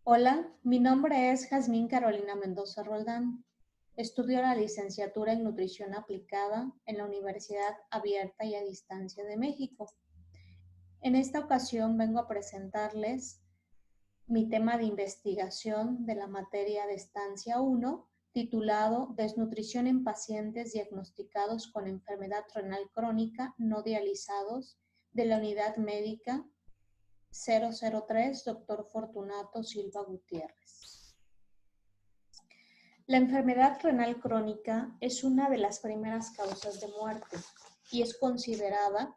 Hola, mi nombre es Jazmín Carolina Mendoza Roldán. Estudio la licenciatura en Nutrición Aplicada en la Universidad Abierta y a Distancia de México. En esta ocasión vengo a presentarles mi tema de investigación de la materia de estancia 1, titulado Desnutrición en pacientes diagnosticados con enfermedad renal crónica no dializados, de la Unidad Médica 003, Dr. Fortunato Silva Gutiérrez. La enfermedad renal crónica es una de las primeras causas de muerte y es considerada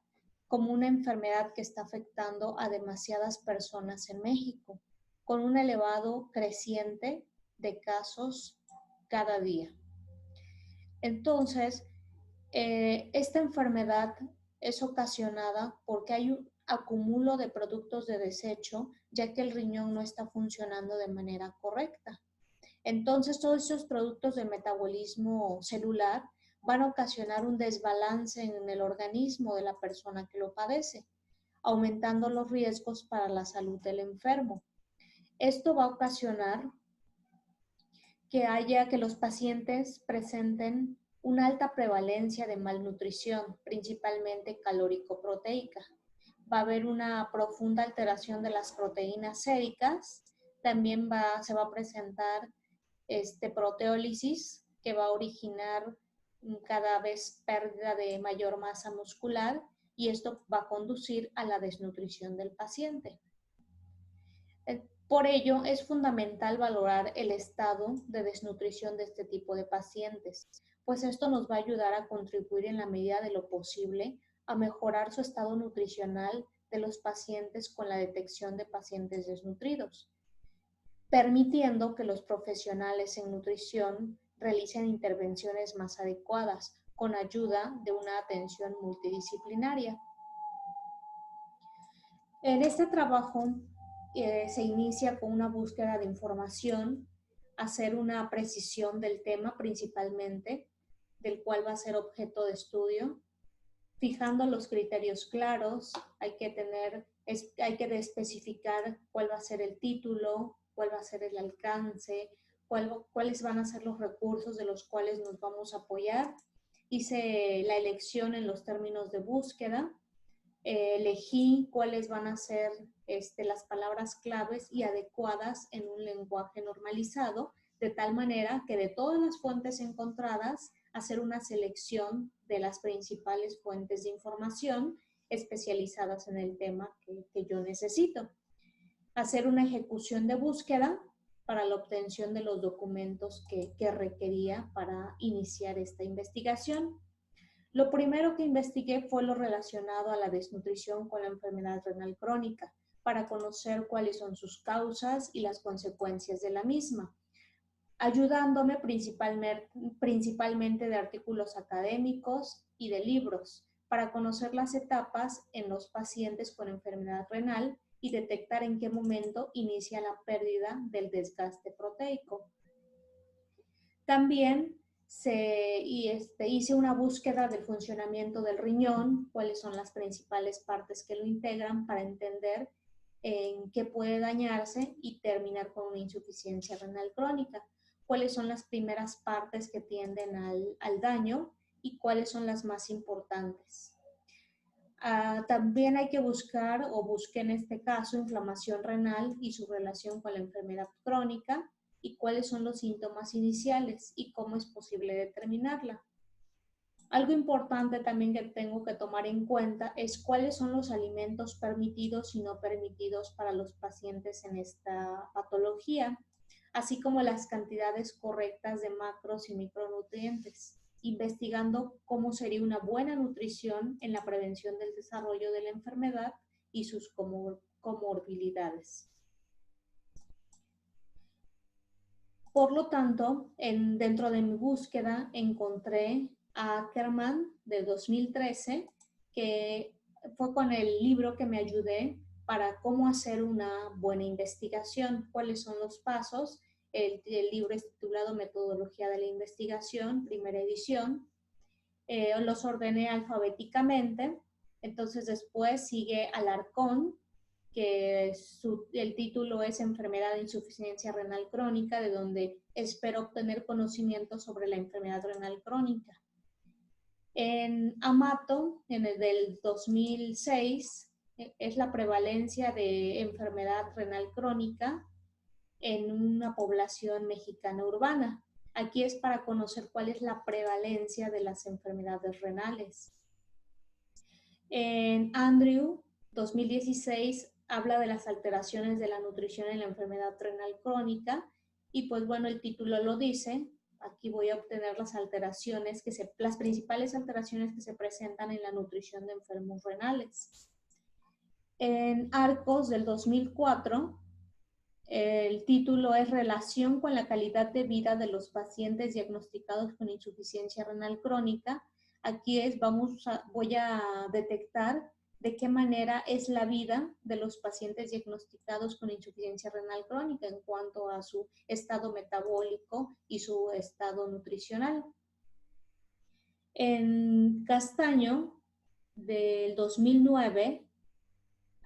como una enfermedad que está afectando a demasiadas personas en México, con un elevado creciente de casos cada día. Entonces, esta enfermedad es ocasionada porque hay un acumulo de productos de desecho, ya que el riñón no está funcionando de manera correcta. Entonces, todos esos productos de metabolismo celular van a ocasionar un desbalance en el organismo de la persona que lo padece, aumentando los riesgos para la salud del enfermo. Esto va a ocasionar que los pacientes presenten una alta prevalencia de malnutrición, principalmente calórico-proteica. Va a haber una profunda alteración de las proteínas séricas, también se va a presentar proteólisis, que va a originar cada vez pérdida de mayor masa muscular, y esto va a conducir a la desnutrición del paciente. Por ello, es fundamental valorar el estado de desnutrición de este tipo de pacientes, pues esto nos va a ayudar a contribuir en la medida de lo posible a mejorar su estado nutricional de los pacientes con la detección de pacientes desnutridos, permitiendo que los profesionales en nutrición realicen intervenciones más adecuadas con ayuda de una atención multidisciplinaria. En este trabajo se inicia con una búsqueda de información, hacer una precisión del tema principalmente, del cual va a ser objeto de estudio, fijando los criterios claros. Hay que especificar cuál va a ser el título, cuál va a ser el alcance, cuáles van a ser los recursos de los cuales nos vamos a apoyar. Hice la elección en los términos de búsqueda, elegí cuáles van a ser las palabras claves y adecuadas en un lenguaje normalizado, de tal manera que de todas las fuentes encontradas, hacer una selección de las principales fuentes de información especializadas en el tema que yo necesito. Hacer una ejecución de búsqueda para la obtención de los documentos que requería para iniciar esta investigación. Lo primero que investigué fue lo relacionado a la desnutrición con la enfermedad renal crónica, para conocer cuáles son sus causas y las consecuencias de la misma, ayudándome principalmente de artículos académicos y de libros, para conocer las etapas en los pacientes con enfermedad renal y detectar en qué momento inicia la pérdida del desgaste proteico. También hice una búsqueda del funcionamiento del riñón, cuáles son las principales partes que lo integran, para entender en qué puede dañarse y terminar con una insuficiencia renal crónica, cuáles son las primeras partes que tienden al daño y cuáles son las más importantes. También hay que buscar, o busqué en este caso, inflamación renal y su relación con la enfermedad crónica, y cuáles son los síntomas iniciales y cómo es posible determinarla. Algo importante también que tengo que tomar en cuenta es cuáles son los alimentos permitidos y no permitidos para los pacientes en esta patología, así como las cantidades correctas de macros y micronutrientes, investigando cómo sería una buena nutrición en la prevención del desarrollo de la enfermedad y sus comorbilidades. Por lo tanto, dentro de mi búsqueda encontré a Ackerman de 2013, que fue con el libro que me ayudé para cómo hacer una buena investigación, cuáles son los pasos. El libro es titulado Metodología de la Investigación, primera edición. Los ordené alfabéticamente. Entonces después sigue Alarcón, que el título es Enfermedad de insuficiencia renal crónica, de donde espero obtener conocimiento sobre la enfermedad renal crónica. En Amato, en el del 2006, es la prevalencia de enfermedad renal crónica en una población mexicana urbana. Aquí es para conocer cuál es la prevalencia de las enfermedades renales. En Andrew, 2016, habla de las alteraciones de la nutrición en la enfermedad renal crónica y pues bueno, el título lo dice. Aquí voy a obtener las alteraciones las principales alteraciones que se presentan en la nutrición de enfermos renales. En Arcos del 2004, el título es Relación con la calidad de vida de los pacientes diagnosticados con insuficiencia renal crónica. Aquí voy a detectar de qué manera es la vida de los pacientes diagnosticados con insuficiencia renal crónica en cuanto a su estado metabólico y su estado nutricional. En Castaño, del 2009,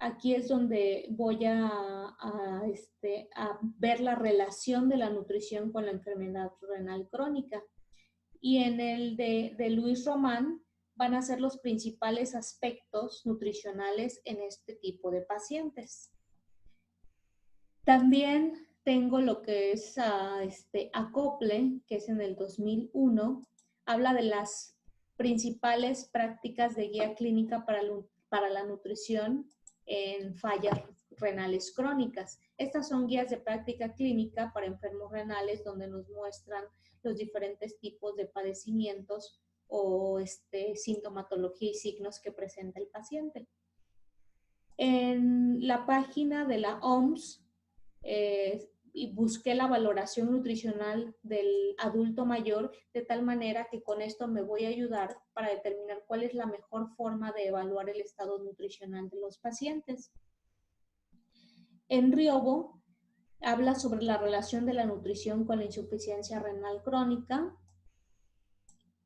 aquí es donde voy a ver la relación de la nutrición con la enfermedad renal crónica. Y en el de Luis Román van a ser los principales aspectos nutricionales en este tipo de pacientes. También tengo lo que es Acople, que es en el 2001, habla de las principales prácticas de guía clínica para la nutrición en fallas renales crónicas. Estas son guías de práctica clínica para enfermos renales donde nos muestran los diferentes tipos de padecimientos o sintomatología y signos que presenta el paciente. En la página de la OMS y busqué la valoración nutricional del adulto mayor de tal manera que con esto me voy a ayudar para determinar cuál es la mejor forma de evaluar el estado nutricional de los pacientes. En Riobo habla sobre la relación de la nutrición con la insuficiencia renal crónica.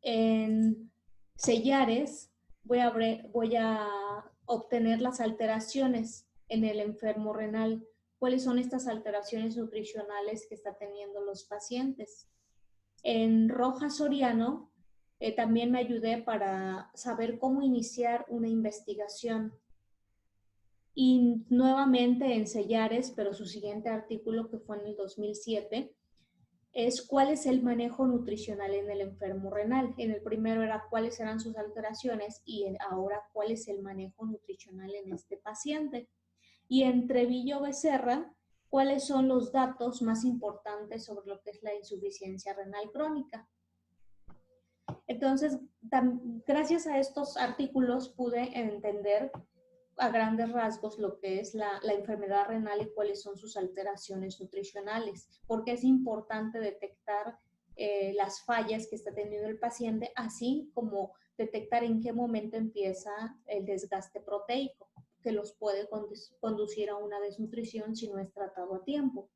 En Sellares voy a obtener las alteraciones en el enfermo renal. ¿Cuáles son estas alteraciones nutricionales que están teniendo los pacientes? En Rojas Soriano también me ayudé para saber cómo iniciar una investigación. Y nuevamente en Sellares, pero su siguiente artículo, que fue en el 2007, es cuál es el manejo nutricional en el enfermo renal. En el primero era cuáles eran sus alteraciones y ahora cuál es el manejo nutricional en este paciente. Y en Trevillo Becerra, cuáles son los datos más importantes sobre lo que es la insuficiencia renal crónica. Entonces, gracias a estos artículos pude entender a grandes rasgos lo que es la enfermedad renal y cuáles son sus alteraciones nutricionales, porque es importante detectar las fallas que está teniendo el paciente, así como detectar en qué momento empieza el desgaste proteico, que los puede conducir a una desnutrición si no es tratado a tiempo.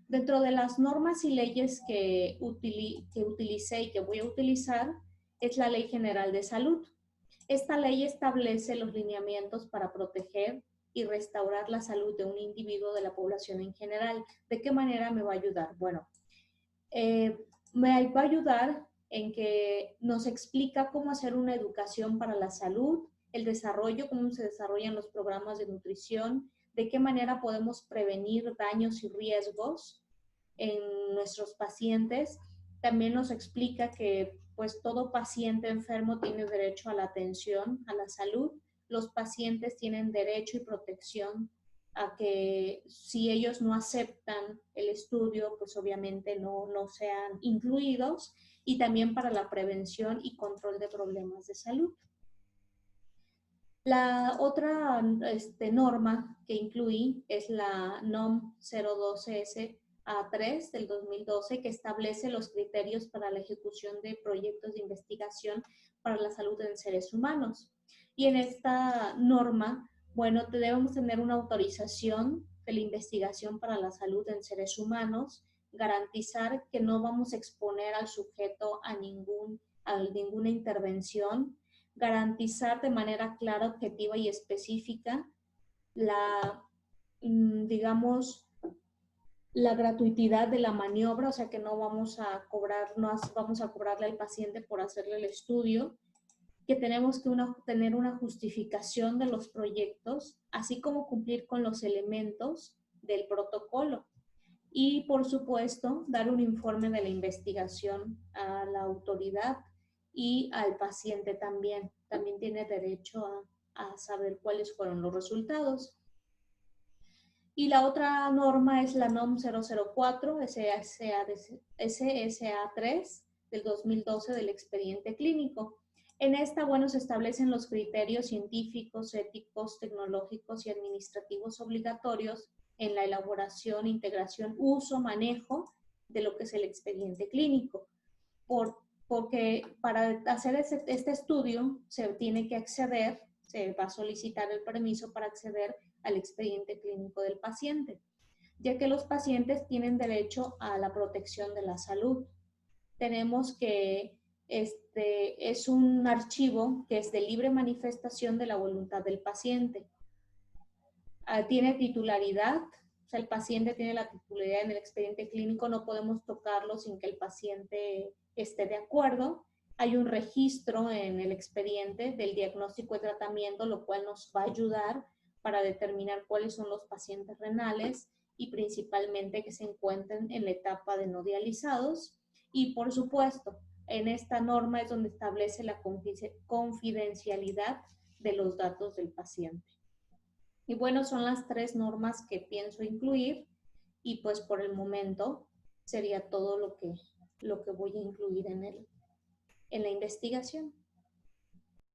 Dentro de las normas y leyes que utilicé y que voy a utilizar es la Ley General de Salud. Esta ley establece los lineamientos para proteger y restaurar la salud de un individuo de la población en general. ¿De qué manera me va a ayudar? Bueno, me va a ayudar en que nos explica cómo hacer una educación para la salud, el desarrollo, cómo se desarrollan los programas de nutrición, de qué manera podemos prevenir daños y riesgos en nuestros pacientes. También nos explica que pues todo paciente enfermo tiene derecho a la atención, a la salud. Los pacientes tienen derecho y protección a que si ellos no aceptan el estudio, pues obviamente no sean incluidos, y también para la prevención y control de problemas de salud. La otra norma que incluí es la NOM 012S A3 del 2012, que establece los criterios para la ejecución de proyectos de investigación para la salud en seres humanos. Y en esta norma, bueno, debemos tener una autorización de la investigación para la salud en seres humanos, garantizar que no vamos a exponer al sujeto a ninguna garantizar de manera clara, objetiva y específica la digamos, la gratuidad de la maniobra, o sea que no vamos a cobrar, no vamos a cobrarle al paciente por hacerle el estudio, que tenemos que tener una justificación de los proyectos, así como cumplir con los elementos del protocolo. Y, por supuesto, dar un informe de la investigación a la autoridad y al paciente también. También tiene derecho a saber cuáles fueron los resultados. Y la otra norma es la NOM 004 SSA3 del 2012 del expediente clínico. En esta, bueno, se establecen los criterios científicos, éticos, tecnológicos y administrativos obligatorios en la elaboración, integración, uso, manejo de lo que es el expediente clínico. Porque para hacer este estudio se tiene que acceder, se va a solicitar el permiso para acceder al expediente clínico del paciente, ya que los pacientes tienen derecho a la protección de la salud. Tenemos que es un archivo que es de libre manifestación de la voluntad del paciente. Tiene titularidad, o sea, el paciente tiene la titularidad en el expediente clínico, no podemos tocarlo sin que el paciente esté de acuerdo. Hay un registro en el expediente del diagnóstico y tratamiento, lo cual nos va a ayudar para determinar cuáles son los pacientes renales y principalmente que se encuentren en la etapa de no dializados. Y por supuesto, en esta norma es donde establece la confidencialidad de los datos del paciente. Y bueno, son las 3 normas que pienso incluir y pues por el momento sería todo lo que voy a incluir en la investigación.